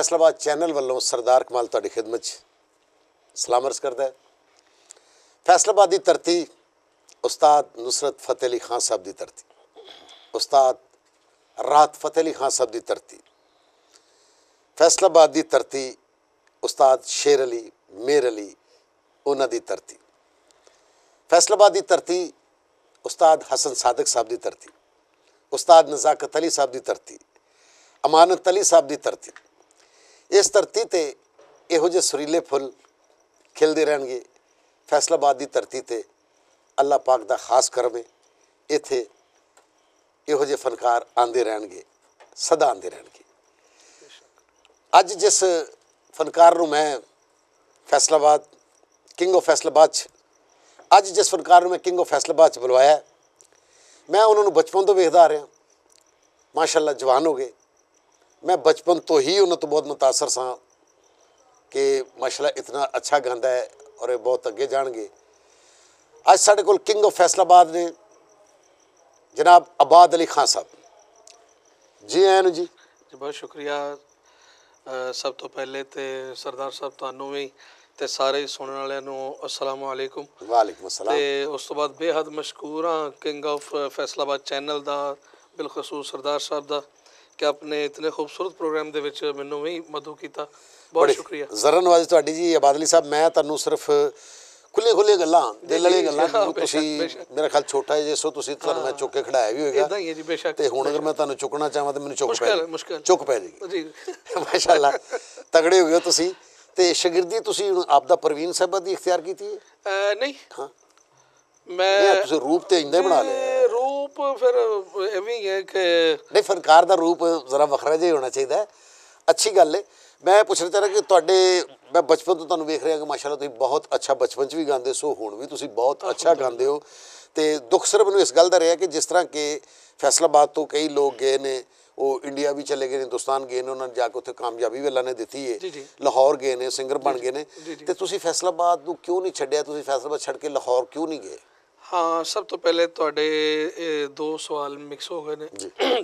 Faisalabad channel वालों सरदार कमाल तुहाडी खिदमत सलाम अर्ज़ करदा है। फैसलाबाद की धरती उस्ताद नुसरत फतेह अली खान साहब की धरती, उस्ताद राहत फतेह अली खान साहब की धरती, फैसलाबाद की धरती उस्ताद शेर अली मेर अली उन्हां दी धरती, फैसलाबाद की धरती उस्ताद हसन सादक साहब की धरती, उस्ताद नज़ाकत अली साहब की धरती, अमानत अली साहब की धरती। इस धरती ते इहो जे सुरीले फुल खिलते रहणगे। फैसलाबाद की धरती ते अल्लाह पाक दा खास करम है। इत्थे इहो जे फनकार आंदे रहणगे, सदा आंदे रहणगे। अज जिस फनकार नूं मैं फैसलाबाद किंग ऑफ फैसलाबाद अज जिस फनकार नूं मैं किंग ऑफ फैसलाबाद बुलवाया, मैं उन्होंने बचपन तो वेखदा आ रहा। माशाअल्लाह जवान हो गए। मैं बचपन तो ही उन्होंने तो बहुत मुतासर सा कि माशाअल्लाह इतना अच्छा गांदा है और ये बहुत अगे जाएंगे। अज साढ़े कोल किंग ऑफ फैसलाबाद ने जनाब आबाद अली खान साहब। जी आया जी। बहुत शुक्रिया। सब तो पहले तो सरदार साहब तुहानूं भी ते सारे सुनने वालियां नूं अस्सलाम वालेकुम। वालेकुम अस्सलाम। ते उस तो बाद बेहद मशकूर हाँ किंग ऑफ फैसलाबाद चैनल दा, बिलखसूस सरदार साहब दा कि अपने इतने खूबसूरत प्रोग्राम दे विच मैनूं भी मदू कीता। बहुत शुक्रिया। जरा नवाजी तुहाडी जी। आबाद अली साहब, मैं तुहानूं सिर्फ खुली गल्लां दिल वाली गल्लां, तुसीं मेरा ख्याल छोटा है जिसो तुसीं तुहानूं मैं चुक के खड़ाया भी होएगा। इदां ही है जी, बेशक। ते हुण अगर मैं तुहानूं चुकना चाहां तो मैनूं चुक पै जी। माशाअल्लाह तगड़े हो गए तुसीं। ते शागिर्दी तुसीं हुण आपदा परवीन साहिबा दी इख्तियार कीती है? नहीं, हाँ मैं तुसीं रूप ते इंदा बना लिया। रूप फिर एवं ही है कि नहीं, फनकार दा रूप जरा वखरा जिहा होना चाहिए। अच्छी गल है। मैं पुछना चाह रहा कि तुहाडे मैं बचपन तो तुहानूं वेख रहा कि माशाअल्लाह तुसीं बहुत अच्छा बचपन च भी गांदे सो, हुण भी तुसीं बहुत अच्छा गांदे हो। तो दुख सिर्फ मैनूं इस गल दा रहा कि जिस तरह के फैसलाबाद तो कई लोग गए ने, वो इंडिया भी चले गए ने, हिंदुस्तान गए ने, उन्होंने जाके उत्थे कामयाबी भी अल्लाह ने दी है, लाहौर गए ने, सिंगर बन गए ने। तो तुसीं फैसलाबाद नूं क्यों नहीं छड्डिया? तुसीं फैसलाबाद छड्ड के लाहौर क्यों नहीं गए? हाँ, सब तो पहले तुहाडे दो सवाल मिक्स हो गए ने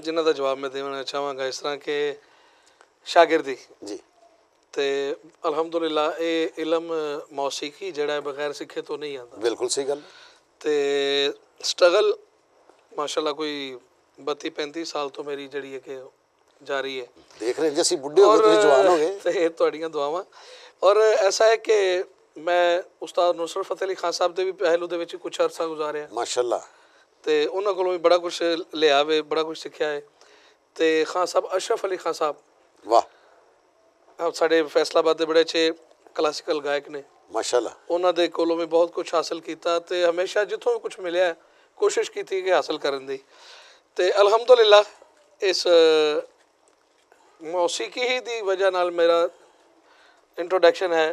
जिन्हां दा जवाब मैं देना चाहांगा। इस तरह के शागिर्दी जी ते अल्हम्दुलिल्लाह ये इलम मौसीकी जिहड़ा है बगैर सिखे तो नहीं आता। बिल्कुल सही गल। ते स्ट्रगल माशाअल्लाह कोई 32-35 साल तो मेरी जिहड़ी है कि जारी है। देख रहे जैसे बुढ़े हो गए, तुसीं जवान हो गए। ते तुहाड़ियां दुआवां। और ऐसा है कि मैं उस्ताद नुसरत फतेह अली खान साहब दे भी पहलू दे विच कुछ अरसा गुजारिया माशाअल्लाह। ते उन्हां कोलों भी बड़ा कुछ लिया वे, बड़ा कुछ सिक्ख्या है। ते खान साहब अशरफ अली खान साहब, वाह, साढ़े फैसलाबाद दे बड़े अच्छे क्लासिकल गायक ने माशाअल्लाह। उन्हां दे कोलों भी बहुत कुछ हासिल किया। ते हमेशा जिथों भी कुछ मिलिया कोशिश की कि हासिल करन दी। ते अल्हम्दुलिल्लाह इस मौसीकी ही दी वजह नाल मेरा इंट्रोडक्शन है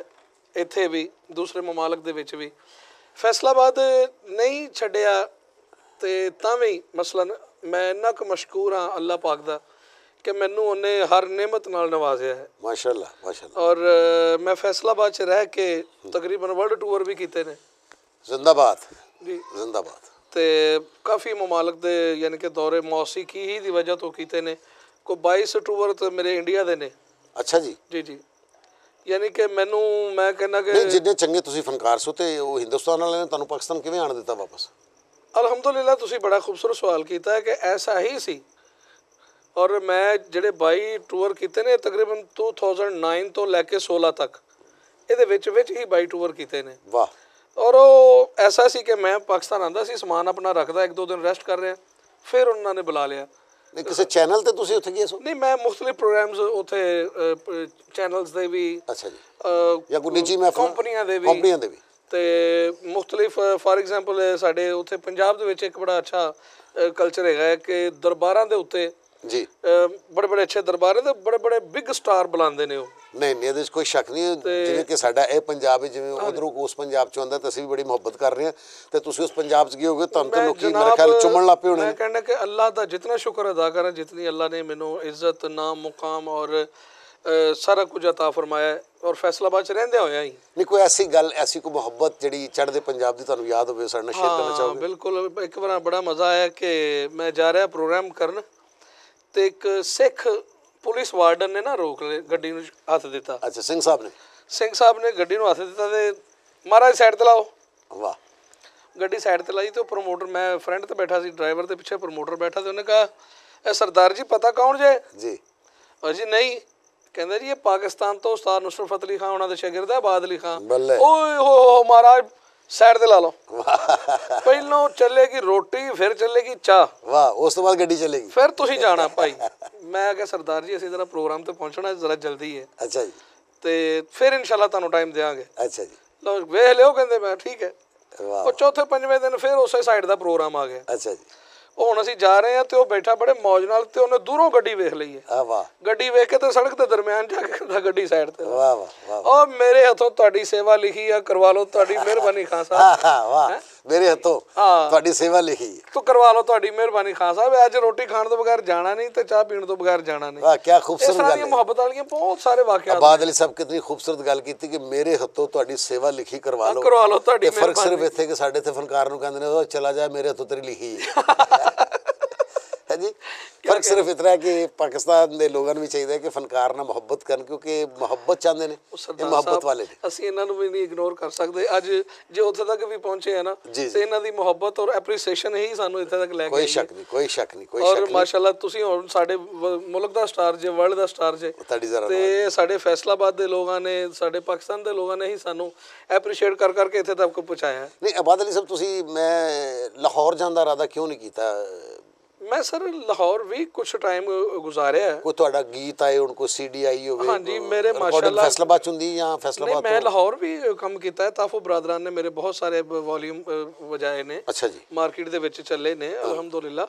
इत्थे भी, दूसरे ममालक दे विच भी। फैसलाबाद नहीं छड्डिया ते तां भी मसलन मैं इन्ना क मशकूर हाँ अल्लाह पाक दा कि मैनू उन्हें हर नेमत नाल नवाजिया है। माशाअल्लाह माशाअल्लाह। और मैं फैसलाबाद च रह के तकरीबन वर्ल्ड टूर भी कीते ने। जिंदाबाद जी, जिंदाबाद। ते काफ़ी ममालक दे यानी कि दौरे मौसीकी ही दी वजह तो कीते ने। कोई 22 टूर तो मेरे इंडिया दे ने। अच्छा जी जी जी। यानी कि मैनू मैं कहना कि नहीं, जिन्ने चंगे तुसीं फनकार सो ते वो हिंदुस्तान वाले ने तुहानूं पाकिस्तान किवें आण दिता वापस? अल्हम्दुलिल्लाह तुसीं बड़ा खूबसूरत सवाल किया है कि ऐसा ही सी। और मैं जिहड़े 22 टूर कीते ने तकरीबन 2009 तो लैके 16 तक ये विच ही 22 टूर कीते ने। वाह। और वो ऐसा सी कि मैं पाकिस्तान आंदा सी, समान अपना रखदा, 1-2 दिन रेस्ट कर रहा, फिर उन्होंने बुला लिया। नहीं, किसी चैनल ते तुसीं उत्थे गए सो? नहीं, मैं मुख्तलिफ प्रोग्राम्स उत्थे चैनल्स दे भी, अच्छा जी, या कोई निजी महफिल कंपनियां दे भी ते मुख्तलिफ फॉर एग्जांपल साडे उत्थे पंजाब दे विच एक बड़ा अच्छा कल्चर है कि दरबारां दे उत्ते जी बड़े बड़े अच्छे दरबार है, बड़े बड़े बिग स्टार बुलाते ने। नहीं नहीं, ये कोई शक नहीं। जिवें कि साडा ये पंजाब है, जिवें उधरों उस पंजाब चों आंदा, असीं भी बड़ी मुहब्बत कर रहे हैं। तो तुसीं उस पंजाब च गए होगे, तुहानूं तो लोकी मेरे ख्याल चुमन लग पे होणे। मैं कहना कि अल्लाह दा जितना शुक्र अदा करें, जितनी अल्लाह ने मैनू इज्जत, नाम, मुकाम और सारा कुछ अता फरमाया है। और फैसलाबाद च रहिंदे होया ही नहीं कोई ऐसी गल, ऐसी कोई मुहब्बत जिहड़ी चढ़दे पंजाब दी तुहानूं याद होवे, साडे नाल शेयर करना चाहोगे? बिल्कुल। एक बार बड़ा मज़ा आया कि मैं जा रहा प्रोग्राम करन ते एक सिख ਪੁਲਿਸ ਵਾਰਡਨ ਨੇ ਨਾ ਰੋਕ ਲਈ, ਗੱਡੀ ਨੂੰ ਹੱਥ ਦਿੱਤਾ। ਅੱਛਾ, ਸਿੰਘ ਸਾਹਿਬ ਨੇ ਗੱਡੀ ਨੂੰ ਹੱਥ ਦਿੱਤਾ ਤੇ ਮਹਾਰਾਜ ਸਾਈਡ ਤੇ ਲਾਓ। ਵਾਹ। ਗੱਡੀ ਸਾਈਡ ਤੇ ਲਾਈ ਤੇ ਉਹ ਪ੍ਰਮੋਟਰ, ਮੈਂ ਫਰੰਟ ਤੇ ਬੈਠਾ ਸੀ, ਡਰਾਈਵਰ ਦੇ ਪਿੱਛੇ ਪ੍ਰਮੋਟਰ ਬੈਠਾ, ਤੇ ਉਹਨੇ ਕਹਾ ਇਹ ਸਰਦਾਰ ਜੀ ਪਤਾ ਕੌਣ ਜੇ ਜੀ? ਅਜੀ ਨਹੀਂ। ਕਹਿੰਦਾ ਜੀ ਇਹ ਪਾਕਿਸਤਾਨ ਤੋਂ ਉਸਤਾਦ ਨੁਸਰਤ ਫਤਿਹ ਅਲੀ ਖਾਨ ਉਹਨਾਂ ਦੇ ਸ਼ਾਗਿਰਦ ਹੈ, ਆਬਾਦ ਅਲੀ ਖਾਨ। ਓਏ ਹੋ ਮਹਾਰਾਜ ਸਾਈਡ ਤੇ ਲਾ ਲਓ। ਪਹਿਲੋਂ ਚੱਲੇਗੀ ਰੋਟੀ, ਫਿਰ ਚੱਲੇਗੀ ਚਾਹ। ਵਾਹ। ਉਸ ਤੋਂ ਬਾਅਦ ਗੱਡੀ ਚੱਲੇਗੀ, ਫਿਰ ਤੁਸੀਂ ਜਾਣਾ ਭਾਈ। ਮੈਂ ਕਿਹਾ ਸਰਦਾਰ ਜੀ ਅਸੀਂ ਜ਼ਰਾ ਪ੍ਰੋਗਰਾਮ ਤੇ ਪਹੁੰਚਣਾ, ਜ਼ਰਾ ਜਲਦੀ ਹੈ। ਅੱਛਾ ਜੀ। ਤੇ ਫਿਰ ਇਨਸ਼ਾਅੱਲਾ ਤੁਹਾਨੂੰ ਟਾਈਮ ਦੇਵਾਂਗੇ। ਅੱਛਾ ਜੀ। ਲਓ ਵੇਖ ਲਿਓ। ਕਹਿੰਦੇ ਮੈਂ ਠੀਕ ਹੈ। ਵਾਹ। ਉਹ ਚੌਥੇ ਪੰਜਵੇਂ ਦਿਨ ਫਿਰ ਉਸੇ ਸਾਈਡ ਦਾ ਪ੍ਰੋਗਰਾਮ ਆ ਗਿਆ। ਅੱਛਾ ਜੀ। ਉਹ ਹੁਣ ਅਸੀਂ ਜਾ ਰਹੇ ਹਾਂ ਤੇ ਉਹ ਬੈਠਾ ਬੜੇ ਮੌਜ ਨਾਲ, ਤੇ ਉਹਨੇ ਦੂਰੋਂ ਗੱਡੀ ਵੇਖ ਲਈ ਹੈ। ਆ ਵਾਹ। ਗੱਡੀ ਵੇਖ ਕੇ ਤੇ ਸੜਕ ਦੇ ਦਰਮਿਆਨ ਜਾ ਕੇ ਕਹਿੰਦਾ ਗੱਡੀ ਸਾਈਡ ਤੇ। ਵਾਹ ਵਾਹ ਵਾਹ। ਉਹ ਮੇਰੇ ਹੱਥੋਂ ਤੁਹਾਡੀ ਸੇਵਾ ਲਿਖੀ ਆ, ਕਰਵਾ ਲਓ, ਤੁਹਾਡੀ ਮਿਹਰਬਾਨੀ ਖਾਨ ਸਾਹਿਬ। ਵਾਹ। ਮੇਰੇ ਹੱਥੋਂ ਤੁਹਾਡੀ ਸੇਵਾ ਲਿਖੀ ਤੂੰ ਕਰਵਾ ਲਓ, ਤੁਹਾਡੀ ਮਿਹਰਬਾਨੀ ਖਾਨ ਸਾਹਿਬ। ਅੱਜ ਰੋਟੀ ਖਾਣ ਤੋਂ ਬਗੈਰ ਜਾਣਾ ਨਹੀਂ ਤੇ ਚਾਹ ਪੀਣ ਤੋਂ ਬਗੈਰ ਜਾਣਾ ਨਹੀਂ। ਵਾਹ, ਕੀ ਖੂਬਸੂਰਤ ਗੱਲ ਹੈ। ਮੁਹੱਬਤ ਵਾਲੀਆਂ ਬਹੁਤ ਸਾਰੇ ਵਾਕਿਆਤ। ਆਬਾਦ ਅਲੀ ਸਾਹਿਬ ਕਿਤਨੀ ਖੂਬਸੂਰਤ ਗੱਲ ਕੀਤੀ ਕਿ ਮੇਰੇ ਹੱਥੋਂ ਤੁਹਾਡੀ ਸੇਵਾ ਲਿਖੀ ਕਰਵਾ ਲਓ ਤੁਹਾਡੀ। ਫਰਕ ਸਿਰਫ ਇੱਥੇ ਕਿ ਸਾਡੇ ਇੱਥੇ ਫਨਕਾਰ ਨੂੰ ਕਹਿੰਦੇ ਨੇ ਉਹ ਚਲਾ ਜਾ ਮੇਰੇ ਹੱਥੋਂ ਤੇਰੀ ਲਿਖੀ ਹੈ ਜੀ। ਫਰਕ ਸਿਰਫ ਇਤਨਾ ਹੈ ਕਿ ਪਾਕਿਸਤਾਨ ਦੇ ਲੋਕਾਂ ਨੂੰ ਵੀ ਚਾਹੀਦਾ ਕਿ ਫਨਕਾਰ ਨਾਲ ਮੁਹੱਬਤ ਕਰਨ, ਕਿਉਂਕਿ ਮੁਹੱਬਤ ਚਾਹੁੰਦੇ ਨੇ, ਇਹ ਮੁਹੱਬਤ ਵਾਲੇ ਨੇ। ਅਸੀਂ ਇਹਨਾਂ ਨੂੰ ਵੀ ਨਹੀਂ ਇਗਨੋਰ ਕਰ ਸਕਦੇ। ਅੱਜ ਜੇ ਉੱਥੇ ਤੱਕ ਵੀ ਪਹੁੰਚੇ ਆ ਨਾ, ਤੇ ਇਹਨਾਂ ਦੀ ਮੁਹੱਬਤ ਔਰ ਐਪਰੀਸੀਏਸ਼ਨ ਹੀ ਸਾਨੂੰ ਇੱਥੇ ਤੱਕ ਲੈ ਕੇ ਕੋਈ ਸ਼ੱਕ ਨਹੀਂ, ਕੋਈ ਸ਼ੱਕ ਨਹੀਂ, ਕੋਈ ਸ਼ੱਕ ਨਹੀਂ। ਔਰ ਮਾਸ਼ਾਅੱਲਾ ਤੁਸੀਂ ਹੁਣ ਸਾਡੇ ਮੁਲਕ ਦਾ ਸਟਾਰ ਜੇ, ਵਰਲਡ ਦਾ ਸਟਾਰ ਜੇ, ਤੇ ਸਾਡੇ ਫੈਸਲਾਬਾਦ ਦੇ ਲੋਕਾਂ ਨੇ, ਸਾਡੇ ਪਾਕਿਸਤਾਨ ਦੇ ਲੋਕਾਂ ਨੇ ਹੀ ਸਾਨੂੰ ਐਪਰੀਸ਼ੀਏਟ ਕਰ ਕਰਕੇ ਇੱਥੇ ਤੱਕ ਪਹੁੰਚਾਇਆ। ਨਹੀਂ ਆਬਾਦ ਅਲੀ ਸਾਹਿਬ, ਤੁਸੀਂ ਮੈਂ ਲਾਹੌਰ ਜਾਣ ਦਾ ਇਰਾਦਾ ਕਿਉਂ ਨਹੀਂ ਕੀਤਾ? ਮੈਂ ਸਰ ਲਾਹੌਰ ਵੀ ਕੁਝ ਟਾਈਮ ਗੁਜ਼ਾਰਿਆ ਹੈ। ਕੋਈ ਤੁਹਾਡਾ ਗੀਤ ਆਏ ਹੁਣ, ਕੋਈ ਸੀਡੀ ਆਈ ਹੋਵੇ? ਹਾਂਜੀ, ਮੇਰੇ ਮਾਸ਼ਾਅੱਲਾ ਫੈਸਲਾਬਾਦ ਚ ਹੁੰਦੀ ਜਾਂ ਫੈਸਲਾਬਾਦ ਤੋਂ? ਮੈਂ ਲਾਹੌਰ ਵੀ ਕੰਮ ਕੀਤਾ ਹੈ। ਤਾਫੋ ਬਰਾਦਰਾਨ ਨੇ ਮੇਰੇ ਬਹੁਤ ਸਾਰੇ ਵੋਲੀਅਮ ਵਜਾਏ ਨੇ। ਅੱਛਾ ਜੀ। ਮਾਰਕੀਟ ਦੇ ਵਿੱਚ ਚੱਲੇ ਨੇ ਅਲਹਮਦੁਲਿਲਾ।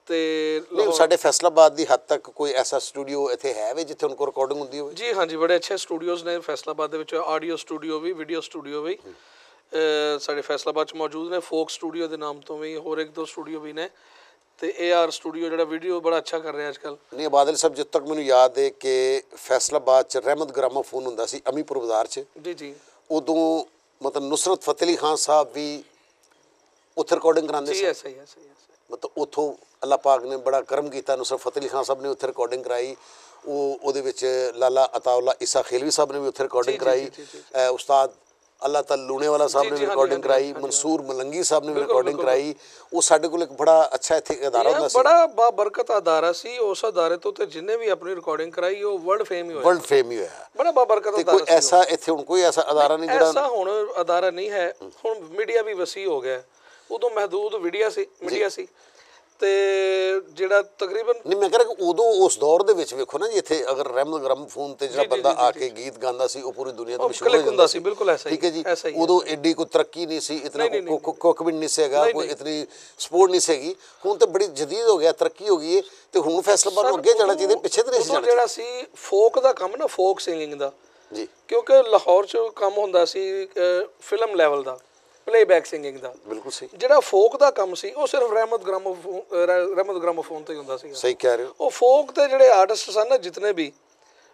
ਤੇ ਸਾਡੇ ਫੈਸਲਾਬਾਦ ਦੀ ਹੱਦ ਤੱਕ ਕੋਈ ਐਸਾ ਸਟੂਡੀਓ ਇੱਥੇ ਹੈ ਵੇ ਜਿੱਥੇ ਉਨਕੋ ਰਿਕਾਰਡਿੰਗ ਹੁੰਦੀ ਹੋਵੇ? ਜੀ ਹਾਂਜੀ, ਬੜੇ ਅੱਛੇ ਸਟੂਡੀਓਜ਼ ਨੇ ਫੈਸਲਾਬਾਦ ਦੇ ਵਿੱਚ। ਆਡੀਓ ਸਟੂਡੀਓ ਵੀ, ਵੀਡੀਓ ਸਟੂਡੀਓ ਵੀ ਸਾਡੇ ਫੈਸਲਾਬਾਦ 'ਚ ਮੌਜੂਦ ਨੇ। ਫੋਕ ਸਟੂਡੀਓ ਦੇ ਨਾਮ ਤੋਂ ਵੀ ਹੋਰ ਇੱਕ ਦੋ ਸਟੂਡੀਓ ਵੀ ਨੇ। ਤੇ AR ਸਟੂਡੀਓ ਜਿਹੜਾ ਵੀਡੀਓ ਬੜਾ ਅੱਛਾ ਕਰ ਰਿਹਾ ਅੱਜ ਕੱਲ੍ਹ। ਨਹੀਂ ਆਬਾਦ ਅਲੀ ਸਾਹਿਬ, ਜਿੱਥੇ ਤੱਕ ਮੈਨੂੰ ਯਾਦ ਹੈ ਕਿ ਫੈਸਲਾਬਾਦ 'ਚ ਰਹਿਮਤ ਗ੍ਰਾਮੋਫੋਨ ਹੁੰਦਾ ਸੀ ਅਮੀਪੁਰ ਬਾਜ਼ਾਰ 'ਚ। ਜੀ ਜੀ। ਉਦੋਂ ਮਤਲਬ ਨੁਸਰਤ ਫਤਿਹ ਅਲੀ ਖਾਨ ਸਾਹਿਬ ਵੀ ਉੱਥੇ ਰਿਕਾਰਡਿੰਗ ਕਰਾਉਂਦੇ ਸੀ। ਮਤਲਬ ਉੱਥੋਂ ਅੱਲਾਹ ਪਾਕ ਨੇ ਬੜਾ ਕਰਮ ਕੀਤਾ, ਨੁਸਰਤ ਫਤਿਹ ਅਲੀ ਖਾਨ ਸਾਹਿਬ ਨੇ ਉੱਥੇ ਰਿਕਾਰਡਿੰਗ ਕਰਾਈ। ਉਹਦੇ ਵਿੱਚ ਲਾਲਾ ਅਤਾਉਲਾ ਈਸਾ ਖੇਲਵੀ ਸਾਹਿਬ ਨੇ ਵੀ ਉੱਥੇ ਰਿਕਾਰਡਿੰਗ ਕਰਾਈ। ਉਸਤਾਦ ਅੱਲਾਹ ਤਾਲਾ ਲੂਣੇ ਵਾਲਾ ਸਾਹਿਬ ਨੇ ਵੀ ਰਿਕਾਰਡਿੰਗ ਕਰਾਈ। ਮਨਸੂਰ ਮਲੰਗੀ ਸਾਹਿਬ ਨੇ ਵੀ ਰਿਕਾਰਡਿੰਗ ਕਰਾਈ। ਉਹ ਸਾਡੇ ਕੋਲ ਇੱਕ ਬੜਾ ਅੱਛਾ ਇੱਥੇ ਅਦਾਰਾ ਹੁੰਦਾ ਸੀ, ਬੜਾ ਬਾਬਰਕਤ ਅਦਾਰਾ ਸੀ। ਉਸ ਅਦਾਰੇ ਤੋਂ ਤੇ ਜਿੰਨੇ ਵੀ ਆਪਣੀ ਰਿਕਾਰਡਿੰਗ ਕਰਾਈ ਉਹ ਵਰਲਡ ਫੇਮ ਹੀ ਹੋਇਆ। ਬੜਾ ਬਾਬਰਕਤ ਅਦਾਰਾ। ਕੋਈ ਐਸਾ ਇੱਥੇ ਹੁਣ ਕੋਈ ਐਸਾ ਅਦਾਰਾ ਨਹੀਂ ਜਿਹੜਾ ਐਸਾ ਹੁਣ ਅਦਾਰਾ ਨਹੀਂ ਹੈ। ਹੁਣ ਮੀਡੀਆ ਵੀ ਵਸੀ ਹੋ ਗਿਆ। ਉਦੋਂ ਮਹਦੂਦ ਮੀਡੀਆ ਸੀ ਤੇ ਜਿਹੜਾ ਤਕਰੀਬਨ ਨਹੀਂ, ਮੈਂ ਕਹਿੰਦਾ ਕਿ ਉਦੋਂ ਉਸ ਦੌਰ ਦੇ ਵਿੱਚ ਵੇਖੋ ਨਾ ਜੀ, ਇੱਥੇ ਅਗਰ ਰਹਿਮਤ ਗ੍ਰਾਮੋਫੋਨ ਤੇ ਜਿਹੜਾ ਬੰਦਾ ਆ ਕੇ ਗੀਤ ਗਾਉਂਦਾ ਸੀ ਉਹ ਪੂਰੀ ਦੁਨੀਆ ਤੋਂ ਮਸ਼ਹੂਰ ਹੁੰਦਾ ਸੀ। ਬਿਲਕੁਲ ਐਸਾ ਹੀ। ਠੀਕ ਹੈ ਜੀ। ਉਦੋਂ ਐਡੀ ਕੋਈ ਤਰੱਕੀ ਨਹੀਂ ਸੀ, ਇਤਨਾ ਕੋਕਵਿੰਡ ਨਹੀਂ ਸੀਗਾ, ਕੋਈ ਇਤਨੀ ਸਪੋਰਟ ਨਹੀਂ ਸੀਗੀ। ਹੁਣ ਤਾਂ ਬੜੀ ਜਦੀਦ ਹੋ ਗਿਆ, ਤਰੱਕੀ ਹੋ ਗਈ ਹੈ। ਤੇ ਹੁਣ ਫੈਸਲਾਬਾਦ ਨੂੰ ਅੱਗੇ ਜਾਣਾ ਚਾਹੀਦਾ, ਪਿੱਛੇ ਤਾਂ ਨਹੀਂ ਜਾਣਾ। ਜਿਹੜਾ ਸੀ ਫੋਕ ਦਾ ਕੰਮ ਨਾ, ਫੋਕ ਸਿੰਗਿੰਗ ਦਾ ਜੀ, ਕਿਉਂਕਿ ਲਾਹੌਰ 'ਚ ਕੰਮ ਹੁੰਦਾ ਸੀ ਫਿਲਮ ਲੈਵਲ ਦਾ, ਪਲੇਬੈਕ ਸਿੰਗਿੰਗ ਦਾ। ਬਿਲਕੁਲ ਸਹੀ। ਜਿਹੜਾ ਫੋਕ ਦਾ ਕੰਮ ਸੀ ਉਹ ਸਿਰਫ ਰਹਿਮਤ ਗ੍ਰਾਮੋਫੋਨ ਤੇ ਹੀ ਹੁੰਦਾ ਸੀ। ਸਹੀ ਕਹਿ ਰਹੇ ਹੋ। ਉਹ ਫੋਕ ਦੇ ਜਿਹੜੇ ਆਰਟਿਸਟ ਸਨ ਨਾ, ਜਿਤਨੇ ਵੀ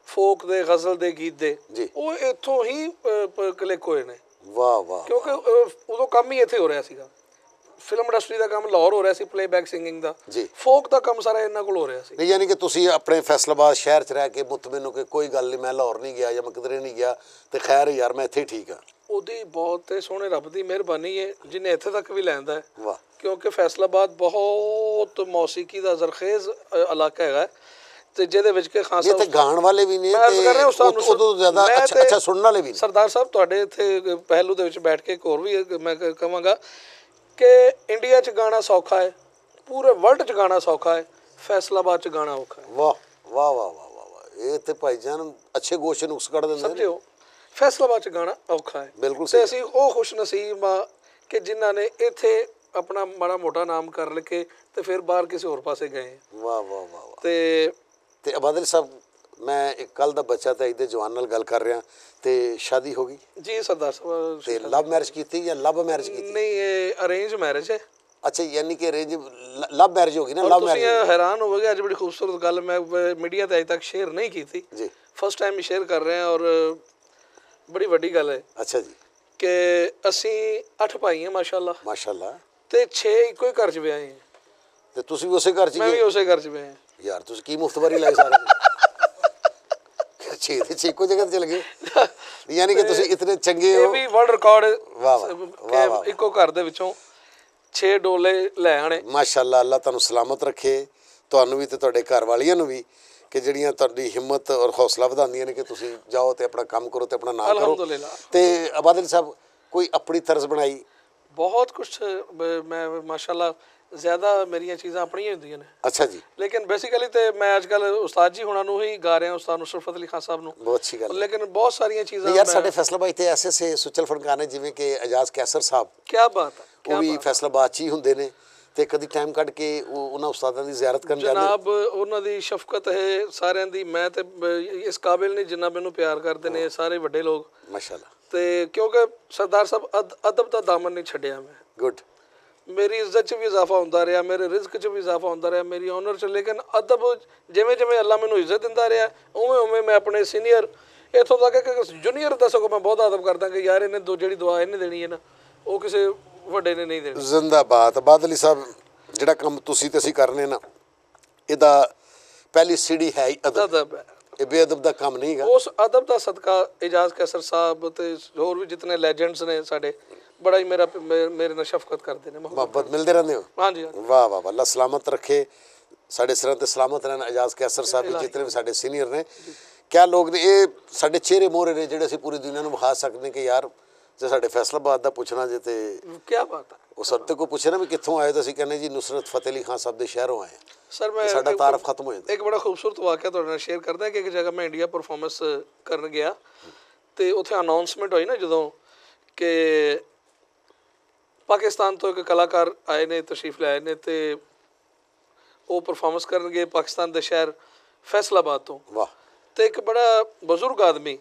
ਫੋਕ ਦੇ, ਗਜ਼ਲ ਦੇ, ਗੀਤ ਦੇ, ਉਹ ਇੱਥੋਂ ਹੀ ਕਲਿੱਕ ਹੋਏ ਨੇ। ਵਾਹ ਵਾਹ। ਕਿਉਂਕਿ ਉਦੋਂ ਕੰਮ ਹੀ ਇੱਥੇ ਹੋ ਰਿਹਾ ਸੀਗਾ। ਫਿਲਮ ਇੰਡਸਟਰੀ ਦਾ ਕੰਮ ਲਾਹੌਰ ਹੋ ਰਿਹਾ ਸੀ, ਪਲੇਬੈਕ ਸਿੰਗਿੰਗ ਦਾ। ਫੋਕ ਦਾ ਕੰਮ ਸਾਰਾ ਇਹਨਾਂ ਕੋਲ ਹੋ ਰਿਹਾ ਸੀ। ਯਾਨੀ ਕਿ ਤੁਸੀਂ ਆਪਣੇ ਫੈਸਲਾਬਾਦ ਸ਼ਹਿਰ 'ਚ ਰਹਿ ਕੇ ਮੁਤਮਿਨ ਹੋ ਕਿ ਕੋਈ ਗੱਲ ਨਹੀਂ, ਮੈਂ ਲਾਹੌਰ ਨਹੀਂ ਗਿਆ ਜਾਂ ਮੈਂ ਕਿਧਰੇ ਨਹੀਂ ਗਿਆ ਤੇ ਖੈਰ ਯਾਰ ਮੈਂ ਇੱਥੇ ਠੀਕ ਹਾਂ। ਉਹਦੀ ਬਹੁਤ ਸੋਹਣੇ ਰੱਬ ਦੀ ਮਿਹਰਬਾਨੀ ਹੈ ਜਿਹਨੇ ਇੱਥੇ ਤੱਕ ਵੀ ਲੈਂਦਾ ਹੈ। ਵਾਹ। ਕਿਉਂਕਿ ਫੈਸਲਾਬਾਦ ਬਹੁਤ ਮੌਸੀਕੀ ਦਾ ਜ਼ਰਖੇਜ਼ ਇਲਾਕਾ ਹੈਗਾ ਤੇ ਜਿਹਦੇ ਵਿੱਚ ਕਿ ਖਾਸ ਇੱਥੇ ਗਾਣ ਵਾਲੇ ਵੀ ਨੇ ਤੇ ਉਦੋਂ ਜ਼ਿਆਦਾ ਅੱਛਾ ਸੁਣਨ ਵਾਲੇ ਵੀ ਨੇ। ਸਰਦਾਰ ਸਾਹਿਬ, ਤੁਹਾਡੇ ਇੱਥੇ ਪਹਿਲੂ ਦੇ ਵਿੱਚ ਬੈਠ ਕੇ ਇੱਕ ਹੋਰ ਵੀ ਮੈਂ ਕਹਾਂਗਾ ਕਿ ਇੰਡੀਆ 'ਚ ਗਾਣਾ ਸੌਖਾ ਹੈ, ਪੂਰੇ ਵਰਲਡ 'ਚ ਗਾਣਾ ਸੌਖਾ ਹੈ, ਫੈਸਲਾਬਾਦ 'ਚ ਗਾਣਾ ਔਖਾ ਹੈ। ਵਾਹ ਵਾਹ ਵਾਹ ਵਾਹ ਵਾਹ। ਇਹ ਤੇ ਭਾਈ ਜਾਨ ਅੱਛੇ ਗੋਸ਼ੇ ਨੁਕਸ ਕੱਢ ਦਿੰਦੇ ਨੇ। ਸਮਝਿਓ, ਫੈਸਲਾਬਾਦ 'ਚ ਗਾਣਾ ਔਖਾ ਹੈ। ਬਿਲਕੁਲ ਤੇ ਅਸੀਂ ਉਹ ਖੁਸ਼ ਨਸੀਬ ਆ ਕਿ ਜਿਨ੍ਹਾਂ ਨੇ ਇੱਥੇ ਆਪਣਾ ਮਾੜਾ ਮੋਟਾ ਨਾਮ ਕਰ ਲਿਕੇ ਤੇ ਫਿਰ ਬਾਹਰ ਕਿਸੇ ਹੋਰ ਪਾਸੇ ਗਏ। ਵਾਹ ਵਾਹ ਵਾਹ। ਤੇ ਆਬਾਦ ਅਲੀ ਸਾਹਿਬ, ਮੈਂ ਇੱਕ ਕੱਲ ਦਾ ਬੱਚਾ ਤੇ ਇਹਦੇ ਜਵਾਨ ਨਾਲ ਗੱਲ ਕਰ ਰਿਹਾ ਤੇ ਸ਼ਾਦੀ ਹੋ ਗਈ? ਜੀ ਸਰਦਾਰ ਸਾਹਿਬ। ਤੇ ਲਵ ਮੈਰਿਜ ਕੀਤੀ ਜਾਂ ਲਵ ਮੈਰਿਜ ਕੀਤੀ? ਨਹੀਂ, ਇਹ ਅਰੇਂਜ ਮੈਰਿਜ ਹੈ। ਅੱਛਾ, ਯਾਨੀ ਕਿ ਅਰੇਂਜ ਲਵ ਮੈਰਿਜ ਹੋ ਗਈ ਨਾ। ਲਵ ਮੈਰਿਜ ਤੁਸੀਂ ਹੈਰਾਨ ਹੋਵੋਗੇ, ਅੱਜ ਬੜੀ ਖੂਬਸੂਰਤ ਗੱਲ ਮੈਂ ਮੀਡੀਆ ਤੇ ਅਜੇ ਤੱਕ ਸ਼ੇਅਰ ਨਹੀਂ ਕੀਤੀ ਜੀ, ਫਸਟ ਟਾਈਮ ਹੀ ਸ਼ੇਅਰ ਕਰ ਰਹੇ ਹਾਂ ਔਰ ਬੜੀ ਵੱਡੀ ਗੱਲ ਹੈ। ਅੱਛਾ ਜੀ। ਕਿ ਅਸੀਂ 8 ਭਾਈ ਹਾਂ ਮਾਸ਼ਾਅੱਲਾ ਤੇ 6 ਇੱਕੋ ਹੀ ਘਰ 'ਚ ਵਿਆਹੇ ਹਾਂ। ਤੇ ਤੁਸੀਂ ਵੀ ਉਸੇ ਘਰ 'ਚ? ਮੈਂ ਵੀ ਉਸੇ ਘਰ 'ਚ ਵਿਆਹਿਆ। ਯਾਰ ਤੁਸੀਂ ਕੀ ਮੁਫਤਵਾਰੀ ਲਾਈ ਸਾਰੇ? 6 ਦੇ 6 ਇੱਕੋ ਜਗ੍ਹਾ ਤੇ ਚਲੇ ਗਏ, ਯਾਨੀ ਕਿ ਤੁਸੀਂ ਇਤਨੇ ਚੰਗੇ ਇਹ ਹੋ। ਵੀ ਵਰਲਡ ਰਿਕਾਰਡ ਵਾਹ ਵਾਹ ਵਾਹ, ਇੱਕੋ ਘਰ ਦੇ ਵਿੱਚੋਂ 6 ਡੋਲੇ ਲੈ ਆਣੇ। ਮਾਸ਼ਾਅੱਲਾ, ਅੱਲਾ ਤੁਹਾਨੂੰ ਸਲਾਮਤ ਰੱਖੇ, ਤੁਹਾਨੂੰ ਵੀ ਤੇ ਤੁਹਾਡੇ ਘਰ ਵਾਲੀਆਂ ਨੂੰ ਵੀ, ਕਿ ਜਿਹੜੀਆਂ ਤੁਹਾਡੀ ਹਿੰਮਤ ਔਰ ਹੌਸਲਾ ਵਧਾਉਂਦੀਆਂ ਨੇ ਕਿ ਤੁਸੀਂ ਜਾਓ ਤੇ ਆਪਣਾ ਕੰਮ ਕਰੋ ਤੇ ਆਪਣਾ ਨਾਂ ਕਰੋ। ਅਲਹਮਦੁਲਿਲਾ। ਤੇ ਅਬਾਦ ਅਲੀ ਸਾਹਿਬ ਕੋਈ ਆਪਣੀ ਤਰਜ਼ ਬਣਾਈ? ਬਹੁਤ ਕੁਛ ਮੈਂ ਮਾਸ਼ਾਅੱਲਾ ਜ਼ਿਆਦਾ ਮੇਰੀਆਂ ਚੀਜ਼ਾਂ ਆਪਣੀਆਂ ਹੁੰਦੀਆਂ ਨੇ। ਅੱਛਾ ਜੀ। ਲੇਕਿਨ ਬੇਸਿਕਲੀ ਤੇ ਮੈਂ ਅੱਜ ਕੱਲ੍ਹ ਉਸਤਾਦ ਜੀ ਹੁਣਾਂ ਨੂੰ ਹੀ ਗਾ ਰਿਹਾ, ਉਸਤਾਦ ਨੁਸਰਤ ਅਲੀ ਖਾਨ ਸਾਹਿਬ ਨੂੰ। ਬਹੁਤ ਅੱਛੀ ਗੱਲ। ਲੇਕਿਨ ਬਹੁਤ ਸਾਰੀਆਂ ਚੀਜ਼ਾਂ ਯਾਰ ਸਾਡੇ ਫੈਸਲਾਬਾਦ ਤੇ ਐਸੇ ਸੁਚਲ ਫਨਕਾਰ ਨੇ, ਜਿਵੇਂ ਕਿ ਇਜਾਜ਼ ਕੈਸਰ ਸਾਹਿਬ, ਕੀ ਬਾਤ ਹੈ, ਉਹ ਵੀ ਫੈਸਲਾਬਾਦ 'ਚ ਹੀ ਹੁੰਦੇ ਨੇ ਤੇ ਕਦੀ ਟਾਈਮ ਕੱਢ ਕੇ ਉਹਨਾਂ ਉਸਤਾਦਾਂ ਦੀ ਜ਼ਿਆਰਤ ਕਰਨ ਜਾਂਦੇ। ਜਨਾਬ ਉਹਨਾਂ ਦੀ ਸ਼ਫਕਤ ਹੈ ਸਾਰਿਆਂ ਦੀ, ਮੈਂ ਤੇ ਇਸ ਕਾਬਿਲ ਨਹੀਂ ਜਿੰਨਾ ਮੈਨੂੰ ਪਿਆਰ ਕਰਦੇ ਨੇ ਸਾਰੇ ਵੱਡੇ ਲੋਕ, ਮਾਸ਼ਾਅੱਲਾ। ਤੇ ਕਿਉਂਕਿ ਸਰਦਾਰ ਸਾਹਿਬ ਅਦਬ ਦਾ ਦਾਮਨ ਨਹੀਂ ਛੱਡਿਆ ਮੈਂ। ਗੁੱਡ। ਮੇਰੀ ਇੱਜ਼ਤ 'ਚ ਵੀ ਇਜ਼ਾਫਾ ਹੁੰਦਾ ਰਿਹਾ, ਮੇਰੇ ਰਿਜ਼ਕ 'ਚ ਵੀ ਇਜ਼ਾਫਾ ਹੁੰਦਾ ਰਿਹਾ, ਮੇਰੀ ਆਨਰ 'ਚ। ਲੇਕਿਨ ਅਦਬ ਜਿਵੇਂ ਜਿਵੇਂ ਅੱਲਾ ਮੈਨੂੰ ਇੱਜ਼ਤ ਦਿੰਦਾ ਰਿਹਾ, ਉਵੇਂ ਉਵੇਂ ਮੈਂ ਆਪਣੇ ਸੀਨੀਅਰ, ਇੱਥੋਂ ਤੱਕ ਕਿ ਜੂਨੀਅਰ ਦਾ ਸਗੋਂ ਮੈਂ ਬਹੁਤ ਅਦਬ ਕਰਦਾ ਕਿ ਯਾਰ ਇਹਨੇ ਜਿਹੜੀ ਦੁਆ ਇਹਨੇ ਦੇਣੀ ਹੈ ਨਾ, ਉਹ ਕਿਸੇ ਵੱਡੇ ਨੇ ਨਹੀਂ ਦੇਣੀ। ਜ਼ਿੰਦਾਬਾਦ। ਅਬਾਦ ਅਲੀ ਸਾਹਿਬ, ਜਿਹੜਾ ਕੰਮ ਤੁਸੀਂ ਤੇ ਅਸੀਂ ਕਰਨੇ ਨਾ, ਇਹਦਾ ਪਹਿਲੀ ਸੀੜੀ ਹੈ ਹੀ ਅਦਬ ਹੈ। ਇਹ ਬੇਅਦਬ ਦਾ ਕੰਮ ਨਹੀਂ ਹੈਗਾ। ਉਸ ਅਦਬ ਦਾ ਸਦਕਾ ਇਜਾਜ਼ ਕੈਸਰ ਸਾਹਿਬ ਤੇ ਹੋਰ ਵੀ ਜਿਤਨੇ ਲੈਜੈਂਡਸ ਨੇ ਸਾਡੇ, ਬੜਾ ਹੀ ਮੇਰੇ ਨਾਲ ਸ਼ਫਕਤ ਕਰਦੇ ਨੇ, ਮੁਹੱਬਤ ਮਿਲਦੇ ਰਹਿੰਦੇ ਹੋ। ਹਾਂਜੀ। ਵਾਹ ਵਾਹ ਵਾਹ, ਅੱਲਾ ਸਲਾਮਤ ਰੱਖੇ, ਸਾਡੇ ਸਿਰਾਂ ਤੇ ਸਲਾਮਤ ਰਹਿਣ ਇਜਾਜ਼ ਕੈਸਰ ਸਾਹਿਬ, ਜਿਤਨੇ ਵੀ ਸਾਡੇ ਸੀਨੀਅਰ ਨੇ। ਕਿਆ ਲੋਕ ਨੇ ਇਹ, ਸਾਡੇ ਚਿਹਰੇ ਮੋਹਰੇ ਨੇ ਜਿਹੜੇ ਅਸੀਂ ਪੂਰੀ ਦੁਨੀਆ ਨੂੰ ਵਿਖਾ ਸਕਦੇ ਕਿ ਯਾਰ ਜੇ ਸਾਡੇ ਫੈਸਲਾਬਾਦ ਦਾ ਪੁੱਛਣਾ ਜੇ ਤੇ ਕੀ ਬਾਤ ਹੈ। ਉਹ ਸਭ ਤੇ ਕੋਈ ਪੁੱਛੇ ਨਾ ਵੀ ਕਿੱਥੋਂ ਆਏ ਤਾਂ ਅਸੀਂ ਕਹਿੰਦੇ ਜੀ ਨੁਸਰਤ ਫਤਿਹ ਅਲੀ ਖਾਨ ਸਾਹਿਬ ਦੇ ਸ਼ਹਿਰੋਂ ਆਏ ਹਾਂ। ਸਰ ਮੈਂ ਸਾਡਾ ਤਾਰਫ ਖਤਮ ਹੋ ਜਾਂਦਾ। ਇੱਕ ਬੜਾ ਖੂਬਸੂਰਤ ਵਾਕਿਆ ਤੁਹਾਡੇ ਨਾਲ ਸ਼ੇਅਰ ਕਰਦਾ ਕਿ ਇੱਕ ਜਗ੍ਹਾ ਮੈਂ ਇੰਡੀਆ ਪਰਫਾਰਮੈਂਸ ਕਰਨ ਗਿਆ ਤੇ ਉੱਥੇ ਅਨਾਉਂਸਮੈਂਟ ਹੋਈ ਨਾ ਜਦੋਂ, ਕਿ ਪਾਕਿਸਤਾਨ ਤੋਂ ਇੱਕ ਕਲਾਕਾਰ ਆਏ ਨੇ, ਤਸ਼ਰੀਫ ਲਿਆਏ ਨੇ, ਤੇ ਉਹ ਪਰਫਾਰਮੈਂਸ ਕਰਨਗੇ ਪਾਕਿਸਤਾਨ ਦੇ ਸ਼ਹਿਰ ਫੈਸਲਾਬਾਦ ਤੋਂ। ਵਾਹ। ਤੇ ਇੱਕ ਬੜਾ ਬਜ਼ੁਰਗ ਆਦਮੀ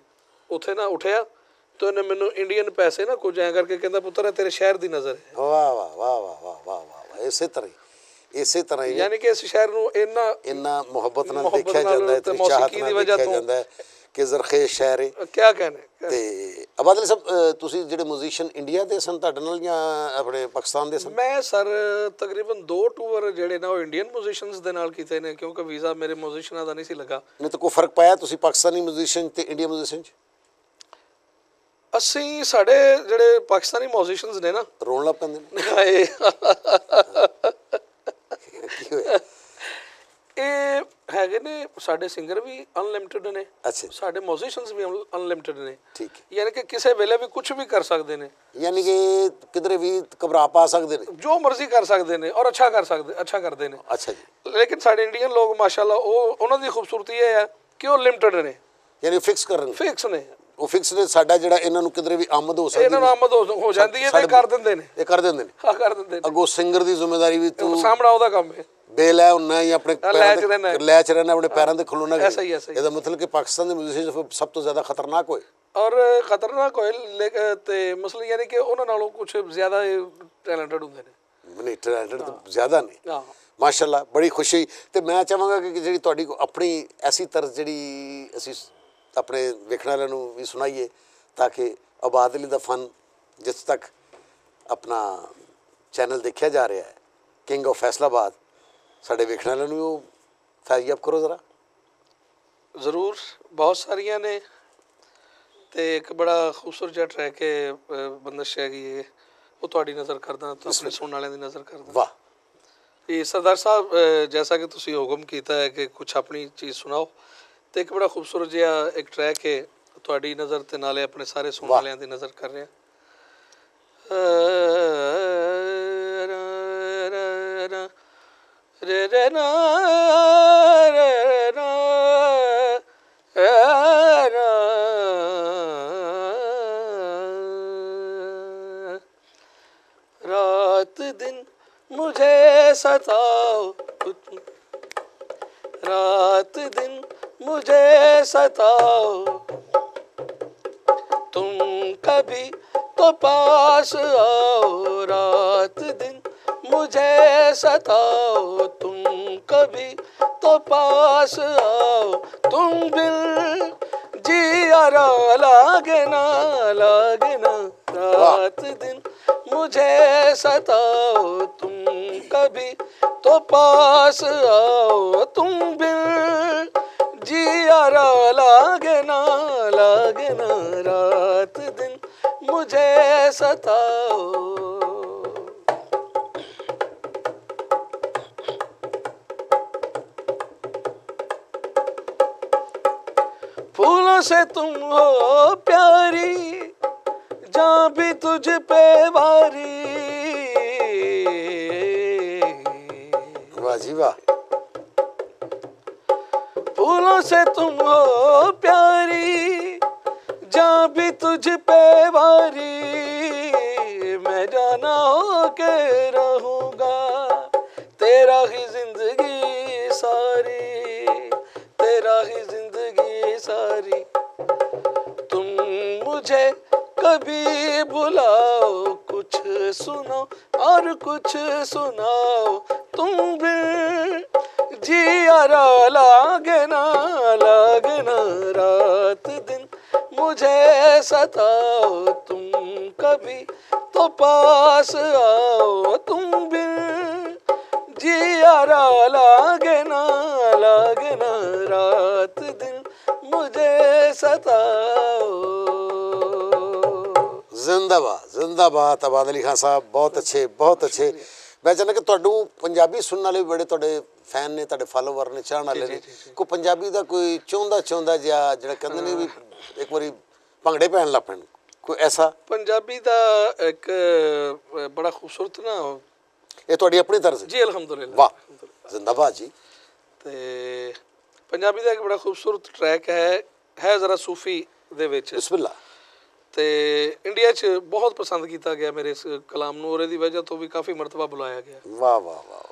ਉੱਥੇ ਨਾ ਉੱਠਿਆ ਤੇ ਉਹਨੇ ਮੈਨੂੰ ਇੰਡੀਅਨ ਪੈਸੇ ਨਾ ਕੁਝ ਐਂ ਕਰਕੇ ਕਹਿੰਦਾ, ਪੁੱਤਰ ਇਹ ਤੇਰੇ ਸ਼ਹਿਰ ਦੀ ਨਜ਼ਰ ਹੈ। ਵਾਹ ਵਾਹ ਵਾਹ ਵਾਹ ਵਾਹ ਵਾਹ ਵਾਹ। ਇਸੇ ਤਰ੍ਹਾਂ ਹੀ ਯਾਨੀ ਕਿ ਇਸ ਸ਼ਹਿਰ ਨੂੰ ਇੰਨਾ ਮੁਹੱਬਤ ਨਾਲ ਦੇਖਿਆ ਜਾਂਦਾ ਹੈ, ਤੇਰੀ ਚਾਹਤ ਨਾਲ ਦੇਖਿਆ ਜਾਂਦਾ ਹੈ ਕਿ ਜ਼ਰਖੇਜ਼ ਸ਼ਹਿਰ ਹੈ। ਕਿਆ ਕਹਿਣੇ। ਤੇ ਅਬਾਦ ਅਲੀ ਸਾਹਿਬ, ਤੁਸੀਂ ਜਿਹੜੇ ਮਿਊਜ਼ੀਸ਼ੀਅਨ ਇੰਡੀਆ ਦੇ ਸਨ ਤੁਹਾਡੇ ਨਾਲ ਜਾਂ ਆਪਣੇ ਪਾਕਿਸਤਾਨ ਦੇ ਸਨ? ਮੈਂ ਸਰ ਤਕਰੀਬਨ 2 ਟੂਰ ਜਿਹੜੇ ਨਾ ਉਹ ਇੰਡੀਅਨ ਮਿਊਜ਼ੀਸ਼ੀਅਨਸ ਦੇ ਨਾਲ ਕੀਤੇ ਨੇ, ਕਿਉਂਕਿ ਵੀਜ਼ਾ ਮੇਰੇ ਮਿਊਜ਼ੀਸ਼ੀਅਨਾਂ ਦਾ ਨਹੀਂ ਸੀ ਲੱਗਾ। ਨਹੀਂ ਤਾਂ ਕੋਈ ਫਰਕ ਪਾਇਆ ਤੁਸੀਂ ਪਾਕਿਸਤਾਨੀ ਮਿਊਜ਼ੀਸ਼ੀਅਨ ਤੇ ਇੰਡੀਆ ਮਿਊਜ਼ੀਸ਼ੀਅਨ 'ਚ? ਅਸੀਂ ਸਾਡੇ ਜਿਹੜੇ ਪਾਕਿਸਤਾਨੀ ਮਿਊਜ਼ੀਸ਼ੀਅਨਸ ਨੇ ਨਾ, ਰੋਣ ਲੱਗ ਪੈਂਦੇ ਨੇ। ਇਹ ਹੈਗੇ ਨੇ ਸਾਡੇ ਸਿੰਗਰ ਵੀ ਅਨਲਿਮਿਟਿਡ ਨੇ। ਅੱਛਾ। ਸਾਡੇ ਮਿਊਜ਼ੀਸ਼ੀਅਨਸ ਵੀ ਅਨਲਿਮਿਟਿਡ ਨੇ। ਠੀਕ। ਯਾਨੀ ਕਿ ਕਿਸੇ ਵੇਲੇ ਵੀ ਕੁਝ ਵੀ ਕਰ ਸਕਦੇ ਨੇ, ਯਾਨੀ ਕਿ ਕਿਧਰੇ ਵੀ ਘਬਰਾ ਪਾ ਸਕਦੇ ਨੇ, ਜੋ ਮਰਜ਼ੀ ਕਰ ਸਕਦੇ ਨੇ ਔਰ ਅੱਛਾ ਕਰਦੇ ਨੇ। ਅੱਛਾ ਜੀ। ਲੇਕਿਨ ਸਾਡੇ ਇੰਡੀਅਨ ਲੋਕ ਮਾਸ਼ਾਅੱਲਾ ਉਹਨਾਂ ਦੀ ਖੂਬਸੂਰਤੀ ਇਹ ਹੈ ਕਿ ਉਹ ਲਿਮਟਿਡ ਨੇ, ਯਾਨੀ ਫਿਕਸ ਨੇ। ਉਹ ਫਿਕਸ ਨੇ। ਸਾਡਾ ਜਿਹੜਾ ਇਹਨਾਂ ਨੂੰ ਕਿਧਰੇ ਵੀ ਆਮਦ ਹੋ ਸਕਦੀ, ਇਹਨਾਂ ਨੂੰ ਆਮਦ ਹੋ ਜਾਂਦੀ ਹੈ ਤੇ ਕਰ ਦਿੰਦੇ ਨੇ। ਇਹ ਕਰ ਦਿੰਦੇ ਨੇ। ਅੱਗੋਂ ਸਿੰਗਰ ਦੀ ਜ਼ਿੰਮੇਵਾਰੀ ਵੀ ਤੂੰ ਸਾਹਮਣਾ ਉਹਦਾ ਕੰਮ ਹੈ। ਬੇਲੈ ਹੁੰਨਾ ਜਾਂ ਆਪਣੇ ਲੈਚ ਰਹਿਣਾ, ਆਪਣੇ ਪੈਰਾਂ ਤੇ ਖਲੋਣਾ। ਐਸਾ ਹੀ। ਇਹਦਾ ਮਤਲਬ ਕਿ ਪਾਕਿਸਤਾਨ ਦੇ ਮਿਊਜ਼ੀਸ਼ੀਅਨ ਸਭ ਤੋਂ ਜ਼ਿਆਦਾ ਖਤਰਨਾਕ ਹੋਏ। ਔਰ ਖਤਰਨਾਕ ਹੋਏ ਤੇ ਮਸਲਾ ਯਾਨੀ ਕਿ ਉਹਨਾਂ ਨਾਲੋਂ ਕੁਝ ਜ਼ਿਆਦਾ ਟੈਲੈਂਟਡ ਹੁੰਦੇ ਨੇ। ਨਹੀਂ, ਟੈਲੈਂਟਡ ਤਾਂ ਜ਼ਿਆਦਾ ਨੇ। ਮਾਸ਼ਾਅੱਲਾ, ਬੜੀ ਖੁਸ਼ੀ। ਤੇ ਮੈਂ ਚਾਹਾਂਗਾ ਕਿ ਜਿਹੜੀ ਤੁਹਾਡੀ ਆਪਣੀ ਐਸੀ ਤਰਜ਼ ਜਿਹੜੀ ਅਸੀਂ ਆਪਣੇ ਵੇਖਣ ਵਾਲਿਆਂ ਨੂੰ ਵੀ ਸੁਣਾਈਏ, ਤਾਂ ਕਿ ਅਬਾਦ ਅਲੀ ਦਾ ਫਨ ਜਿਸ ਤੱਕ ਆਪਣਾ ਚੈਨਲ ਦੇਖਿਆ ਜਾ ਰਿਹਾ ਹੈ, ਕਿੰਗ ਆਫ ਫੈਸਲਾਬਾਦ, ਸਾਡੇ ਵੇਖਣ ਵਾਲਿਆਂ ਨੂੰ ਉਹ ਫੈਜ਼ਯਾਬ ਕਰੋ ਜ਼ਰਾ। ਜ਼ਰੂਰ, ਬਹੁਤ ਸਾਰੀਆਂ ਨੇ। ਤੇ ਇੱਕ ਬੜਾ ਖੂਬਸੂਰਤ ਜਿਹਾ ਟਰੈਕ ਹੈ, ਬੰਦਸ਼ ਹੈਗੀ ਹੈ, ਉਹ ਤੁਹਾਡੀ ਨਜ਼ਰ ਕਰਦਾ, ਆਪਣੇ ਸੁਣਨ ਵਾਲਿਆਂ ਦੀ ਨਜ਼ਰ ਕਰਦਾ। ਵਾਹ। ਇਹ ਸਰਦਾਰ ਸਾਹਿਬ, ਜੈਸਾ ਕਿ ਤੁਸੀਂ ਹੁਕਮ ਕੀਤਾ ਹੈ ਕਿ ਕੁਛ ਆਪਣੀ ਚੀਜ਼ ਸੁਣਾਓ, ਤੇ ਇੱਕ ਬੜਾ ਖੂਬਸੂਰਤ ਜਿਹਾ ਇੱਕ ਟਰੈਕ ਹੈ ਤੁਹਾਡੀ ਨਜ਼ਰ ਤੇ ਨਾਲੇ ਆਪਣੇ ਸਾਰੇ ਸੁਣਨ ਵਾਲਿਆਂ ਦੀ ਨਜ਼ਰ ਕਰ ਰਿਹਾ। रात दिन मुझे सताओ, रात दिन मुझे सताओ, तुम कभी तो पास आओ, रात दिन मुझे सताओ, तुम कभी तो पास आओ, तुम बिन जियारा लागे ना, रात दिन मुझे सताओ, तुम कभी तो पास आओ, तुम बिन जियारा लागे ना, मुझे सताओ। फूलों से तुम हो प्यारी, जहाँ भी तुझ पे वारी। वाह जी वाह। फूलों से तुम हो प्यारी, जहाँ भी तुझ पे वारी। मैं जाना हो के रहूँगा तेरा ही जिंदगी सारी, तेरा ही जिंदगी सारी। तुम मुझे कभी बुलाओ, कुछ सुनो और कुछ सुनाओ। तुम भी जियारा लागे ना रात दिन मुझे सताओ। तुम कभी तो पास आओ, तुम भी जियारा लागे ना रात दिन मुझे सताओ। जिंदाबाद जिंदाबाद आबाद अली खान साहब, बहुत अच्छे बहुत अच्छे। मैं चाहना कि ਤੁਹਾਨੂੰ ਪੰਜਾਬੀ ਸੁਣਨ ਵਾਲੇ ਵੀ ਬੜੇ ਤੁਹਾਡੇ ਫੈਨ ਨੇ, ਤੁਹਾਡੇ ਫਾਲੋਵਰ ਨੇ, ਚਾਹਣ ਵਾਲੇ ਨੇ। ਕੋਈ ਪੰਜਾਬੀ ਦਾ ਕੋਈ ਚਾਹੁੰਦਾ ਜਿਹਾ ਜਿਹੜਾ ਕਹਿੰਦੇ ਨੇ ਵੀ ਇੱਕ ਵਾਰੀ ਭੰਗੜੇ ਪੈਣ ਲੱਗ ਪੈਣ, ਕੋਈ ਐਸਾ? ਪੰਜਾਬੀ ਦਾ ਇੱਕ ਬੜਾ ਖੂਬਸੂਰਤ ਨਾ ਇਹ ਤੁਹਾਡੀ ਆਪਣੀ ਤਰਜ਼ ਜੀ? ਅਲਹਮਦੁਲਿਲਾ। ਵਾਹ ਜ਼ਿੰਦਾਬਾਦ ਜੀ। ਤੇ ਪੰਜਾਬੀ ਦਾ ਇੱਕ ਬੜਾ ਖੂਬਸੂਰਤ ਟਰੈਕ ਹੈ ਜ਼ਰਾ ਸੂਫੀ ਦੇ ਵਿੱਚ। ਬਿਸਮਿਲ੍ਲਾ। ਤੇ ਇੰਡੀਆ 'ਚ ਬਹੁਤ ਪਸੰਦ ਕੀਤਾ ਗਿਆ ਮੇਰੇ ਇਸ ਕਲਾਮ ਨੂੰ, ਔਰ ਇਹਦੀ ਵਜ੍ਹਾ ਤੋਂ ਵੀ ਕਾਫੀ ਮਰਤਬਾ ਬੁਲਾਇਆ ਗਿਆ। ਵਾਹ ਵਾਹ ਵਾਹ।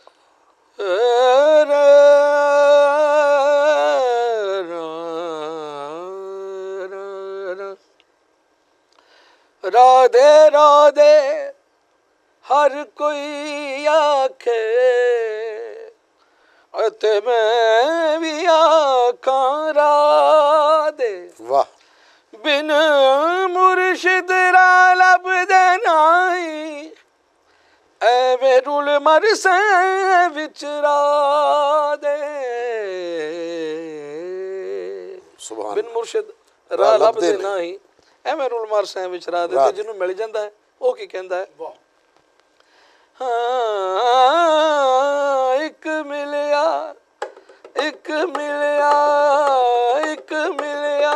राधे राधे हर कोई आखे, ते मैं भी आखां राधे। वाह। बिन मुर्शिद रा लभदे नाई, एवें रुल मरसे विच राधे। बिन मुर्शिद रा लभदे नाई, एवें रुल मरसे विच राधे। ते जिन्हों मिल जाता है वो की कहता है? हाँ, एक मिलिया एक मिलिया एक मिलिया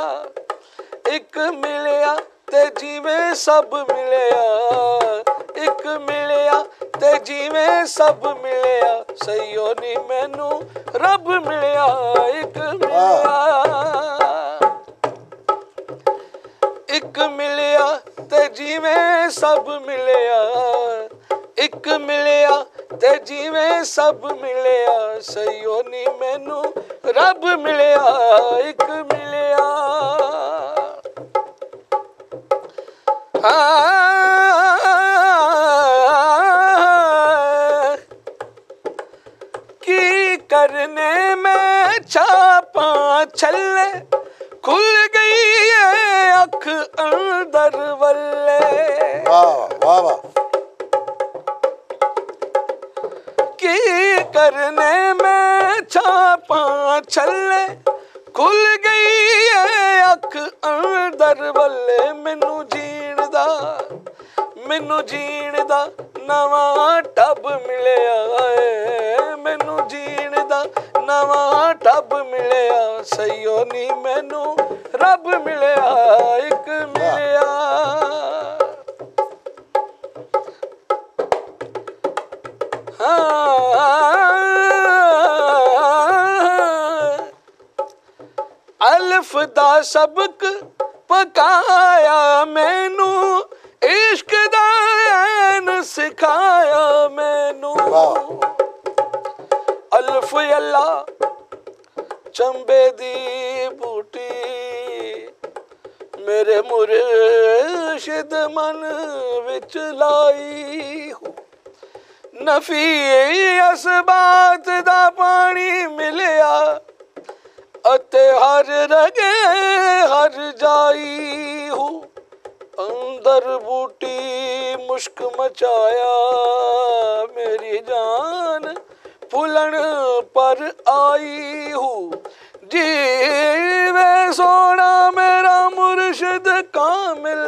एक मिलिया ते जिवें सब मिलिया। एक मिलिया ते जिवें सब मिलिया, सहीओ नी मैनू रब मिलिया। एक मिलिया एक मिलिया ते जिवें सब मिलिया। एक मिलिया ते जिवें सब मिलिया, सहीओ नी मैनू रब मिलिया। एक मिलिया की करने में छापा छल्ले, खुल गई है अख अंदर वल्ले। वाह वाह वाह। की करने में छापा छल्ले, खुल गई है अख अंदर वल्ले। मैनू जीण दा नवां टब मिलिया है। मैनू जीण दा नवां टब मिलिया, सहीओ नी मैनू रब मिलिया। एक मिलिया अल्फ दा सबक पकाया मैनू, इश्क दा ऐन सिखाया मैनू। अल्फ अल्लाह चंबे दी बूटी, मेरे मुर्शिद मन विच लाई। नफी असबात दा पानी मिलिया, अते हर रगे हर जाई हूँ। अंदर बूटी मुश्क मचाया, मेरी जान फुलन पर आई हूँ। जीवे सोना मेरा मुर्शिद कामिल,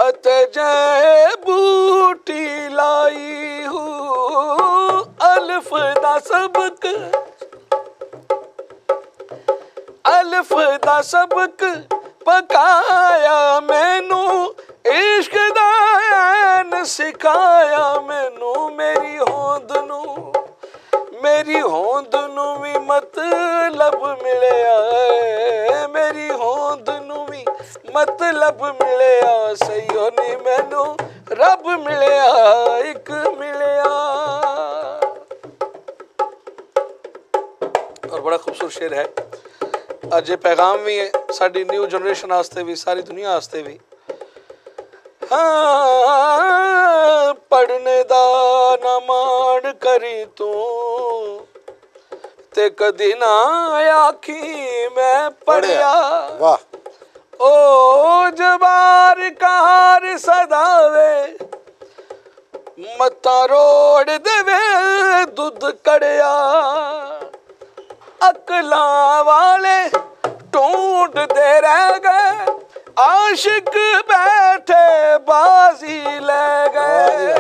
अते जय बूटी लाई हूँ अल्फ दा सबक अल्फ दा सबक पकाया मैनू इश्क दा ऐन सिखाया मैनू मेरी होंद नू भी मतलब मिलिया मेरी होंद नू भी मतलब मिलिया सही नी मैनू रब मिलिया एक मिलिया। और बड़ा खूबसूरत शेर है। अज ये पैगाम भी है साडी न्यू जनरेशन वास्ते भी सारी दुनिया वास्ते भी। हाँ पढ़ने दा ना माड़ करी तू ते कदी ना आखी मैं पढ़िया। वाह ओ जबार कार सदावे मता रोड़ देवे दुध कड़िया अकला वाले ढूंढते रह गए आशिक बैठे बाजी ले गए।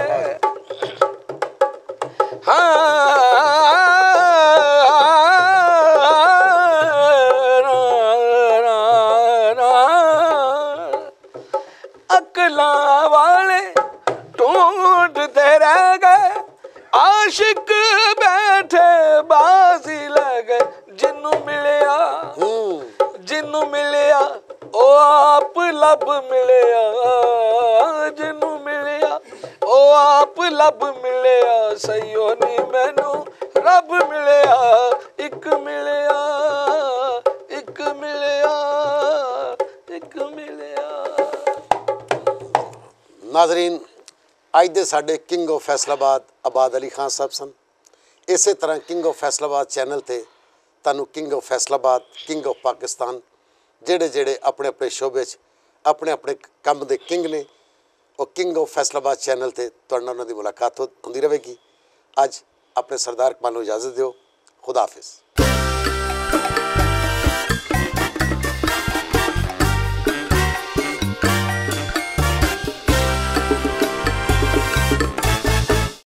अकला वाले ढूंढते रह गए आशिक बैठे बाजी ले गए। जिन्नू मिलिया ओ आप लब मिलिया जिन्नू मिलिया ओ आप लब मिलिया सही नी मैनू रब मिलिया एक मिलिया एक मिलिया एक मिलिया। नाजरीन अज दे साडे किंग ऑफ फैसलाबाद आबाद अली खान साहब सन। इस तरह किंग ऑफ फैसलाबाद चैनल ते तुहानूं king of Faisalabad king of Pakistan जेड़े जेड़े अपने अपने शोबे अपने अपने काम दे किंग ने वो किंग ऑफ फैसलाबाद चैनल ते तुहाडे नाल उन्हां दी मुलाकात होंदी रहेगी। अज अपने सरदार कमाल नूं इजाज़त दिओ। खुदा हाफिज़।